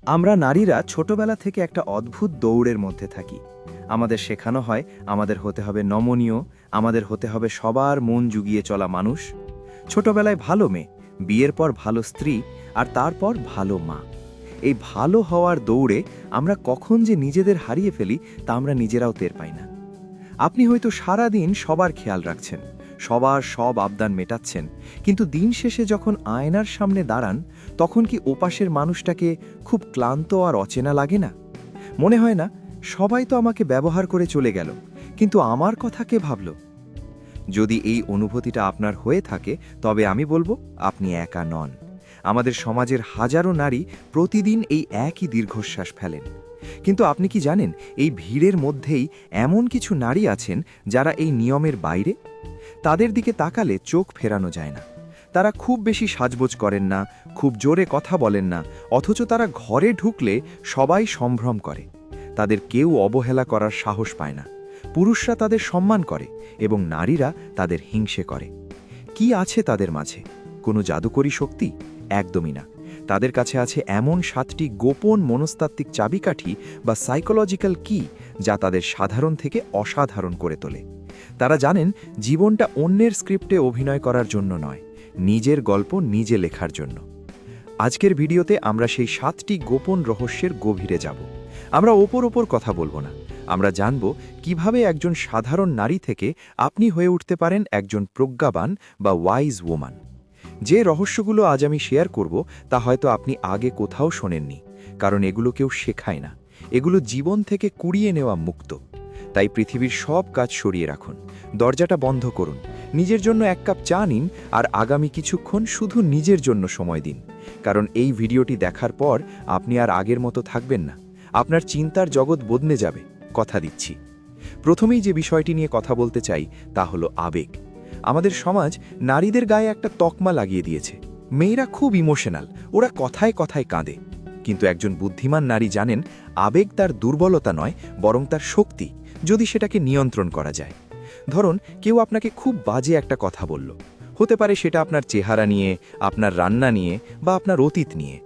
আমরা নারীরা ছোটবেলা থেকে একটা অদ্ভুত দৌড়ের মধ্যে থাকি। আমাদের শেখানো হয় আমাদের হতে হবে নমনীয়, আমাদের হতে হবে সবার মন জুগিয়ে চলা মানুষ। ছোটবেলায় ভালো মেয়ে, বিয়ের পর ভালো স্ত্রী, আর তারপর ভালো মা। এই ভালো হওয়ার দৌড়ে আমরা কখন যে নিজেদের হারিয়ে ফেলি তা আমরা নিজেরাও টের পাই না। আপনি হয়তো সারা দিন সবার খেয়াল রাখছেন, সবার সব আবদান মেটাচ্ছেন, কিন্তু দিন শেষে যখন আয়নার সামনে দাঁড়ান তখন কি ওপাশের মানুষটাকে খুব ক্লান্ত আর অচেনা লাগে না? মনে হয় না সবাই তো আমাকে ব্যবহার করে চলে গেল, কিন্তু আমার কথা কে ভাবল? যদি এই অনুভূতিটা আপনার হয়ে থাকে তবে আমি বলবো আপনি একা নন। আমাদের সমাজের হাজারো নারী প্রতিদিন এই একই দীর্ঘশ্বাস ফেলেন। কিন্তু আপনি কি জানেন এই ভিড়ের মধ্যেই এমন কিছু নারী আছেন যারা এই নিয়মের বাইরে? তাদের দিকে তাকালে চোখ ফেরানো যায় না। তারা খুব বেশি সাজগোজ করেন না, খুব জোরে কথা বলেন না, অথচ তারা ঘরে ঢুকলে সবাই সম্ভ্রম করে। তাদের কেউ অবহেলা করার সাহস পায় না। পুরুষরা তাদের সম্মান করে এবং নারীরা তাদের হিংসে করে। কি আছে তাদের মাঝে? কোনো জাদুকরী শক্তি? একদমই না। তাদের কাছে আছে এমন 7টি গোপন মনস্তাত্ত্বিক চাবিকাঠি বা সাইকোলজিক্যাল কি, যা তাদের সাধারণ থেকে অসাধারণ করে তোলে। তারা জানেন জীবনটা অন্যের স্ক্রিপ্টে অভিনয় করার জন্য নয়, নিজের গল্প নিজে লেখার জন্য। আজকের ভিডিওতে আমরা সেই 7টি গোপন রহস্যের গভীরে যাব। আমরা ওপর কথা বলবো না। আমরা জানব কিভাবে একজন সাধারণ নারী থেকে আপনি হয়ে উঠতে পারেন একজন প্রজ্ঞাবান বা ওয়াইজ ওম্যান। যে রহস্যগুলো আজ আমি শেয়ার করব তা হয়তো আপনি আগে কোথাও শোনেননি, কারণ এগুলো কেউ শেখায় না। এগুলো জীবন থেকে কুড়িয়ে নেওয়া মুক্ত। তাই পৃথিবীর সব কাজ সরিয়ে রাখুন, দরজাটা বন্ধ করুন, নিজের জন্য এক কাপ চা নিন, আর আগামী কিছুক্ষণ শুধু নিজের জন্য সময় দিন। কারণ এই ভিডিওটি দেখার পর আপনি আর আগের মতো থাকবেন না। আপনার চিন্তার জগৎ বদলে যাবে, কথা দিচ্ছি। প্রথমেই যে বিষয়টি নিয়ে কথা বলতে চাই তা হলো আবেগ। আমাদের সমাজ নারীদের গায়ে একটা তকমা লাগিয়ে দিয়েছে। মেয়েরা খুব ইমোশনাল, ওরা কথায় কথায় কাঁদে। কিন্তু একজন বুদ্ধিমান নারী জানেন আবেগ তার দুর্বলতা নয়, বরং তার শক্তি, যদি সেটাকে নিয়ন্ত্রণ করা যায়। ধরুন কেউ আপনাকে খুব বাজে একটা কথা বলল। হতে পারে সেটা আপনার চেহারা নিয়ে, আপনার রান্না নিয়ে বা আপনার অতীত নিয়ে।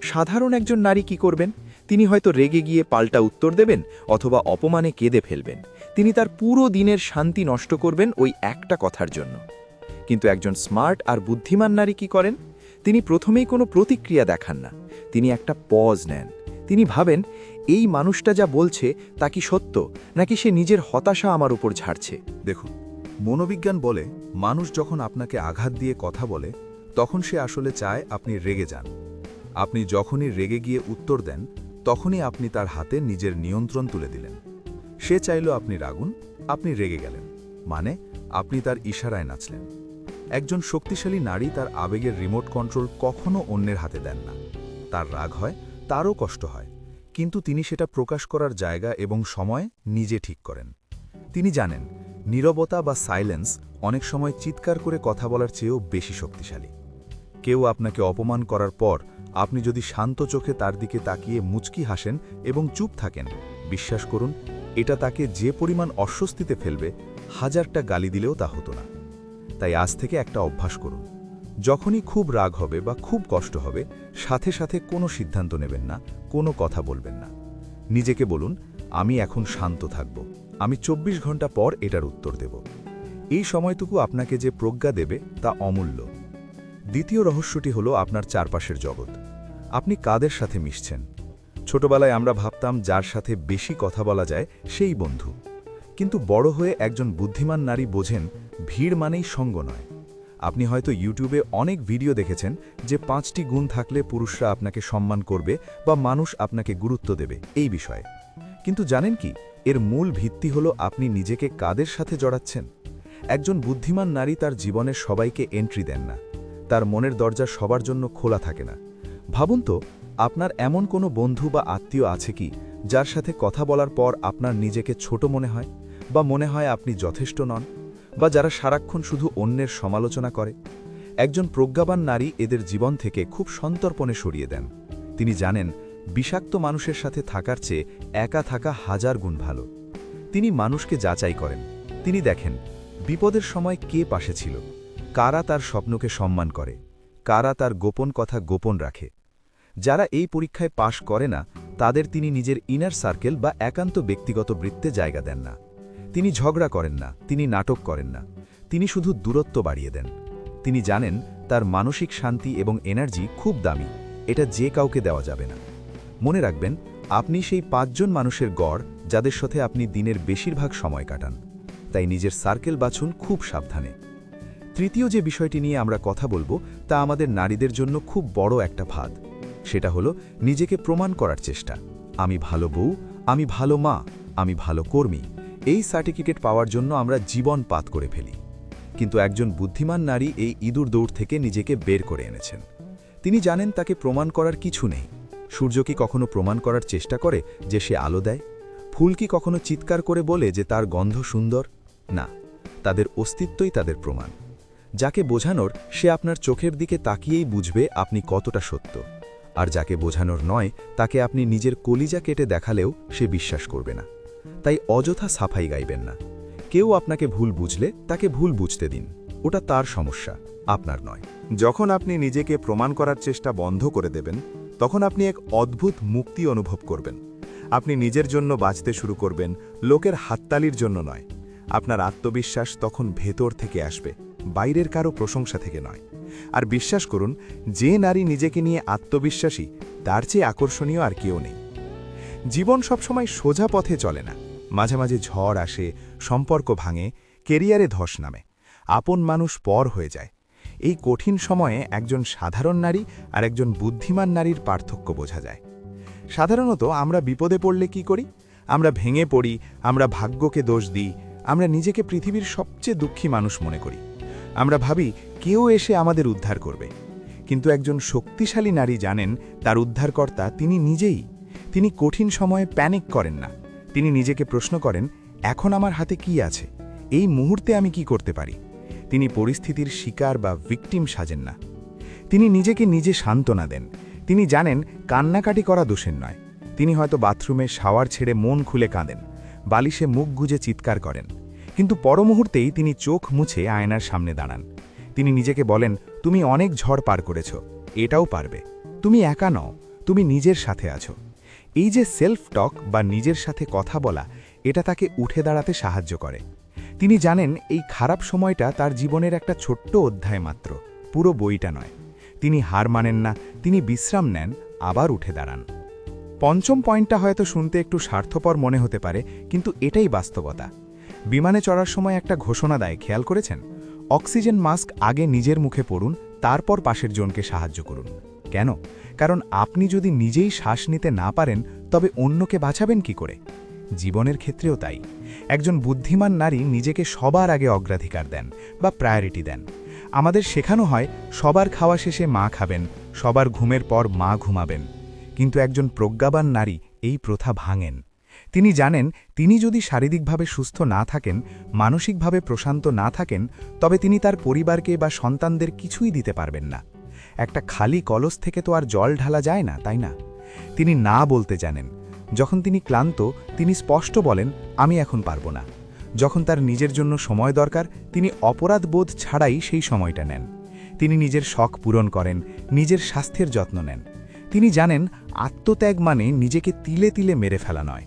সাধারণ একজন নারী কি করবেন? তিনি হয়তো রেগে গিয়ে পাল্টা উত্তর দেবেন, অথবা অপমানে কেঁদে ফেলবেন। তিনি তার পুরো দিনের শান্তি নষ্ট করবেন ওই একটা কথার জন্য। কিন্তু একজন স্মার্ট আর বুদ্ধিমান নারী কি করেন? তিনি প্রথমেই কোনো প্রতিক্রিয়া দেখান না। তিনি একটা পজ নেন। তিনি ভাবেন, এই মানুষটা যা বলছে তা কি সত্য, নাকি সে নিজের হতাশা আমার উপর ঝাড়ছে? দেখুন, মনোবিজ্ঞান বলে মানুষ যখন আপনাকে আঘাত দিয়ে কথা বলে তখন সে আসলে চায় আপনি রেগে যান। আপনি যখনই রেগে গিয়ে উত্তর দেন তখনই আপনি তার হাতে নিজের নিয়ন্ত্রণ তুলে দিলেন। সে চাইল আপনি রাগুন, আপনি রেগে গেলেন, মানে আপনি তার ইশারায় নাচলেন। একজন শক্তিশালী নারী তার আবেগের রিমোট কন্ট্রোল কখনো অন্যের হাতে দেন না। তার রাগ হয়, তারও কষ্ট হয়, কিন্তু তিনি সেটা প্রকাশ করার জায়গা এবং সময় নিজে ঠিক করেন। তিনি জানেন নীরবতা বা সাইলেন্স অনেক সময় চিৎকার করে কথা বলার চেয়েও বেশি শক্তিশালী। কেউ আপনাকে অপমান করার পর আপনি যদি শান্ত চোখে তার দিকে তাকিয়ে মুচকি হাসেন এবং চুপ থাকেন, বিশ্বাস করুন এটা তাকে যে পরিমাণ অস্বস্তিতে ফেলবে, হাজারটা গালি দিলেও তা হতো না। তাই আজ থেকে একটা অভ্যাস করুন, যখনই খুব রাগ হবে বা খুব কষ্ট হবে, সাথে সাথে কোনো সিদ্ধান্ত নেবেন না, কোনো কথা বলবেন না। নিজেকে বলুন, আমি এখন শান্ত থাকব, আমি 24 ঘন্টা পর এটার উত্তর দেব। এই সময়টুকু আপনাকে যে প্রজ্ঞা দেবে তা অমূল্য। দ্বিতীয় রহস্যটি হলো আপনার চারপাশের জগৎ। আপনি কাদের সাথে মিশছেন? ছোটবেলায় আমরা ভাবতাম যার সাথে বেশি কথা বলা যায় সেই বন্ধু। কিন্তু বড় হয়ে একজন বুদ্ধিমান নারী বোঝেন ভিড় মানেই সঙ্গ নয়। আপনি হয়তো ইউটিউবে অনেক ভিডিও দেখেছেন যে 5টি গুণ থাকলে পুরুষরা আপনাকে সম্মান করবে বা মানুষ আপনাকে গুরুত্ব দেবে এই বিষয়ে। কিন্তু জানেন কি, এর মূল ভিত্তি হলো আপনি নিজেকে কাদের সাথে জড়াচ্ছেন। একজন বুদ্ধিমান নারী তার জীবনের সবাইকে এন্ট্রি দেন না। তার মনের দরজা সবার জন্য খোলা থাকে না। ভাবুন তো, আপনার এমন কোনো বন্ধু বা আত্মীয় আছে কি যার সাথে কথা বলার পর আপনার নিজেকে ছোট মনে হয়, বা মনে হয় আপনি যথেষ্ট নন, বা যারা সারাক্ষণ শুধু অন্যের সমালোচনা করে? একজন প্রজ্ঞাবান নারী এদের জীবন থেকে খুব সন্তর্পণে সরিয়ে দেন। তিনি জানেন বিষাক্ত মানুষের সাথে থাকার চেয়ে একা থাকা 1000 গুণ ভালো। তিনি মানুষকে যাচাই করেন। তিনি দেখেন বিপদের সময় কে পাশে ছিল, কারা তার স্বপ্নকে সম্মান করে, কারা তার গোপন কথা গোপন রাখে। যারা এই পরীক্ষায় পাশ করে না তাদের তিনি নিজের ইনার সার্কেল বা একান্ত ব্যক্তিগত বৃত্তে জায়গা দেন না। তিনি ঝগড়া করেন না, তিনি নাটক করেন না, তিনি শুধু দূরত্ব বাড়িয়ে দেন। তিনি জানেন তার মানসিক শান্তি এবং এনার্জি খুব দামি, এটা যে কাউকে দেওয়া যাবে না। মনে রাখবেন, আপনি সেই 5 জন মানুষের গড় যাদের সাথে আপনি দিনের বেশিরভাগ সময় কাটান। তাই নিজের সার্কেল বাছুন খুব সাবধানে। তৃতীয় যে বিষয়টি নিয়ে আমরা কথা বলবো তা আমাদের নারীদের জন্য খুব বড় একটা ফাঁদ। সেটা হলো নিজেকে প্রমাণ করার চেষ্টা। আমি ভালো বউ, আমি ভালো মা, আমি ভালো কর্মী, এই সার্টিফিকেট পাওয়ার জন্য আমরা জীবন পাত করে ফেলি। কিন্তু একজন বুদ্ধিমান নারী এই ইঁদুর দৌড় থেকে নিজেকে বের করে এনেছেন। তিনি জানেন তাকে প্রমাণ করার কিছু নেই। সূর্য কি কখনো প্রমাণ করার চেষ্টা করে যে সে আলো দেয়? ফুল কি কখনো চিৎকার করে বলে যে তার গন্ধ সুন্দর? না, তাদের অস্তিত্বই তাদের প্রমাণ। যাকে বোঝানোর সে আপনার চোখের দিকে তাকিয়েই বুঝবে আপনি কতটা সত্য, আর যাকে বোঝানোর নয় তাকে আপনি নিজের কলিজা কেটে দেখালেও সে বিশ্বাস করবে না। তাই অযথা সাফাই গাইবেন না। কেউ আপনাকে ভুল বুঝলে তাকে ভুল বুঝতে দিন, ওটা তার সমস্যা, আপনার নয়। যখন আপনি নিজেকে প্রমাণ করার চেষ্টা বন্ধ করে দেবেন, তখন আপনি এক অদ্ভুত মুক্তি অনুভব করবেন। আপনি নিজের জন্য বাঁচতে শুরু করবেন, লোকের হাততালির জন্য নয়। আপনার আত্মবিশ্বাস তখন ভেতর থেকে আসবে, বাইরের কারো প্রশংসা থেকে নয়। আর বিশ্বাস করুন, যে নারী নিজেকে নিয়ে আত্মবিশ্বাসী তার চেয়ে আকর্ষণীয় আর কেউ নেই। জীবন সবসময় সোজা পথে চলে না, মাঝে মাঝে ঝড় আসে, সম্পর্ক ভাঙে, কেরিয়ারে ধস নামে, আপন মানুষ পর হয়ে যায়। এই কঠিন সময়ে একজন সাধারণ নারী আর একজন বুদ্ধিমান নারীর পার্থক্য বোঝা যায়। সাধারণত আমরা বিপদে পড়লে কি করি? আমরা ভেঙে পড়ি, আমরা ভাগ্যকে দোষ দিই, আমরা নিজেকে পৃথিবীর সবচেয়ে দুঃখী মানুষ মনে করি। আমরা ভাবি কেউ এসে আমাদের উদ্ধার করবে। কিন্তু একজন শক্তিশালী নারী জানেন তার উদ্ধারকর্তা তিনি নিজেই। তিনি কঠিন সময়ে প্যানিক করেন না। তিনি নিজেকে প্রশ্ন করেন, এখন আমার হাতে কি আছে? এই মুহূর্তে আমি কি করতে পারি? তিনি পরিস্থিতির শিকার বা ভিকটিম সাজেন না। তিনি নিজেকে নিজে সান্ত্বনা দেন। তিনি জানেন কান্নাকাটি করা দোষের নয়। তিনি হয়তো বাথরুমে শাওয়ার ছেড়ে মন খুলে কাঁদেন, বালিশে মুখ গুজে চিৎকার করেন, কিন্তু পরমুহূর্তেই তিনি চোখ মুছে আয়নার সামনে দাঁড়ান। তিনি নিজেকে বলেন, তুমি অনেক ঝড় পার করেছ, এটাও পারবে। তুমি একা নও, তুমি নিজের সাথে আছো। এই যে সেলফ টক বা নিজের সাথে কথা বলা, এটা তাকে উঠে দাঁড়াতে সাহায্য করে। তিনি জানেন এই খারাপ সময়টা তার জীবনের একটা ছোট্ট অধ্যায় মাত্র, পুরো বইটা নয়। তিনি হার মানেন না, তিনি বিশ্রাম নেন, আবার উঠে দাঁড়ান। পঞ্চম পয়েন্টটা হয়তো শুনতে একটু স্বার্থপর মনে হতে পারে, কিন্তু এটাই বাস্তবতা। বিমানে চড়ার সময় একটা ঘোষণা দেয়, খেয়াল করেছেন? অক্সিজেন মাস্ক আগে নিজের মুখে পড়ুন, তারপর পাশের জনকে সাহায্য করুন। কেন? কারণ আপনি যদি নিজেই শ্বাস নিতে না পারেন তবে অন্যকে বাঁচাবেন কি করে? জীবনের ক্ষেত্রেও তাই। একজন বুদ্ধিমান নারী নিজেকে সবার আগে অগ্রাধিকার দেন বা প্রায়োরিটি দেন। আমাদের শেখানো হয় সবার খাওয়া শেষে মা খাবেন, সবার ঘুমের পর মা ঘুমাবেন। কিন্তু একজন প্রজ্ঞাবান নারী এই প্রথা ভাঙেন। তিনি জানেন তিনি যদি শারীরিকভাবে সুস্থ না থাকেন, মানসিকভাবে প্রশান্ত না থাকেন, তবে তিনি তার পরিবারকে বা সন্তানদের কিছুই দিতে পারবেন না। একটা খালি কলস থেকে তো আর জল ঢালা যায় না, তাই না? তিনি না বলতে জানেন। যখন তিনি ক্লান্ত, তিনি স্পষ্ট বলেন, আমি এখন পারবো না। যখন তার নিজের জন্য সময় দরকার, তিনি অপরাধ বোধ ছাড়াই সেই সময়টা নেন। তিনি নিজের শখ পূরণ করেন, নিজের স্বাস্থ্যের যত্ন নেন। তিনি জানেন আত্মত্যাগ মানে নিজেকে তিলে তিলে মেরে ফেলা নয়।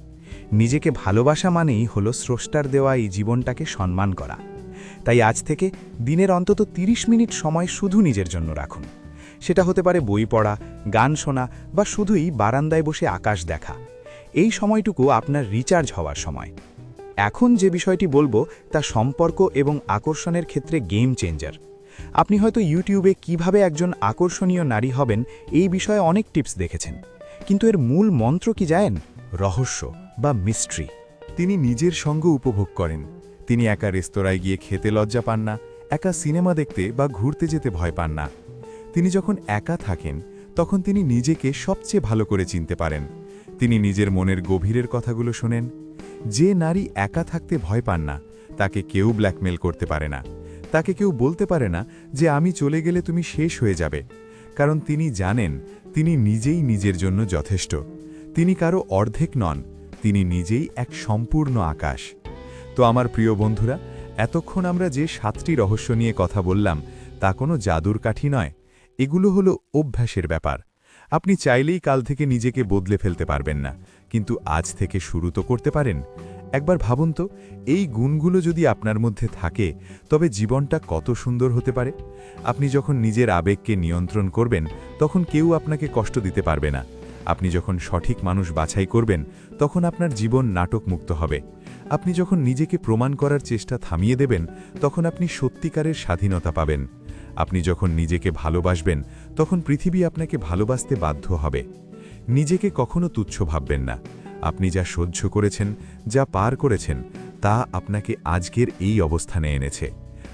নিজেকে ভালোবাসা মানেই হলো স্রষ্টার দেওয়া এই জীবনটাকে সম্মান করা। তাই আজ থেকে দিনের অন্তত 30 মিনিট সময় শুধু নিজের জন্য রাখুন। সেটা হতে পারে বই পড়া, গান শোনা বা শুধুই বারান্দায় বসে আকাশ দেখা। এই সময়টুকু আপনার রিচার্জ হওয়ার সময়। এখন যে বিষয়টি বলবো তা সম্পর্ক এবং আকর্ষণের ক্ষেত্রে গেম চেঞ্জার। আপনি হয়তো ইউটিউবে কিভাবে একজন আকর্ষণীয় নারী হবেন এই বিষয়ে অনেক টিপস দেখেছেন, কিন্তু এর মূল মন্ত্র কি জানেন? রহস্য বা মিস্ট্রি। তিনি নিজের সঙ্গ উপভোগ করেন। তিনি একা রেস্তোরাঁয় গিয়ে খেতে লজ্জা পান না, একা সিনেমা দেখতে বা ঘুরতে যেতে ভয় পান না। তিনি যখন একা থাকেন তখন তিনি নিজেকে সবচেয়ে ভালো করে চিনতে পারেন। তিনি নিজের মনের গভীরের কথাগুলো শোনেন। যে নারী একা থাকতে ভয় পান না, তাকে কেউ ব্ল্যাকমেল করতে পারে না। তাকে কেউ বলতে পারে না যে আমি চলে গেলে তুমি শেষ হয়ে যাবে, কারণ তিনি জানেন তিনি নিজেই নিজের জন্য যথেষ্ট। তিনি কারো অর্ধেক নন, তিনি নিজেই এক সম্পূর্ণ আকাশ। তো আমার প্রিয় বন্ধুরা, এতক্ষণ আমরা যে 7টি রহস্য নিয়ে কথা বললাম তা কোনো জাদুর কাঠি নয়, এগুলো হলো অভ্যাসের ব্যাপার। আপনি চাইলেই কাল থেকে নিজেকে বদলে ফেলতে পারবেন না, কিন্তু আজ থেকে শুরু তো করতে পারেন। একবার ভাবুন তো, এই গুণগুলো যদি আপনার মধ্যে থাকে তবে জীবনটা কত সুন্দর হতে পারে। আপনি যখন নিজের আবেগকে নিয়ন্ত্রণ করবেন তখন কেউ আপনাকে কষ্ট দিতে পারবে না। আপনি যখন সঠিক মানুষ বাছাই করবেন তখন আপনার জীবন নাটকমুক্ত হবে। আপনি যখন নিজেকে প্রমাণ করার চেষ্টা থামিয়ে দেবেন তখন আপনি সত্যিকারের স্বাধীনতা পাবেন। আপনি যখন নিজেকে ভালোবাসবেন তখন পৃথিবী আপনাকে ভালোবাসতে বাধ্য হবে। নিজেকে কখনো তুচ্ছ ভাববেন না। আপনি যা সহ্য করেছেন, যা পার করেছেন, তা আপনাকে আজকের এই অবস্থানে এনেছে।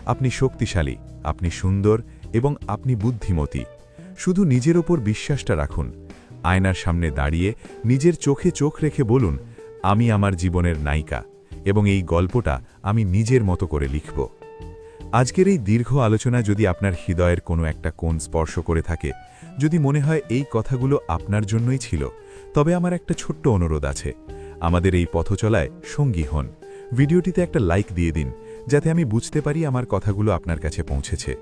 আপনি শক্তিশালী, আপনি সুন্দর এবং আপনি বুদ্ধিমতী। শুধু নিজের ওপর বিশ্বাসটা রাখুন। আয়নার সামনে দাঁড়িয়ে নিজের চোখে চোখ রেখে বলুন, আমি আমার জীবনের নায়িকা এবং এই গল্পটা আমি নিজের মতো করে লিখব। আজকের এই দীর্ঘ আলোচনা যদি আপনার হৃদয়ের কোনো একটা কোণ স্পর্শ করে থাকে, যদি মনে হয় এই কথাগুলো আপনার জন্যই ছিল, তবে আমার একটা ছোট্ট অনুরোধ আছে। আমাদের এই পথচলায় সঙ্গী হন। ভিডিওটিতে একটা লাইক দিয়ে দিন, যাতে আমি বুঝতে পারি আমার কথাগুলো আপনার কাছে পৌঁছেছে।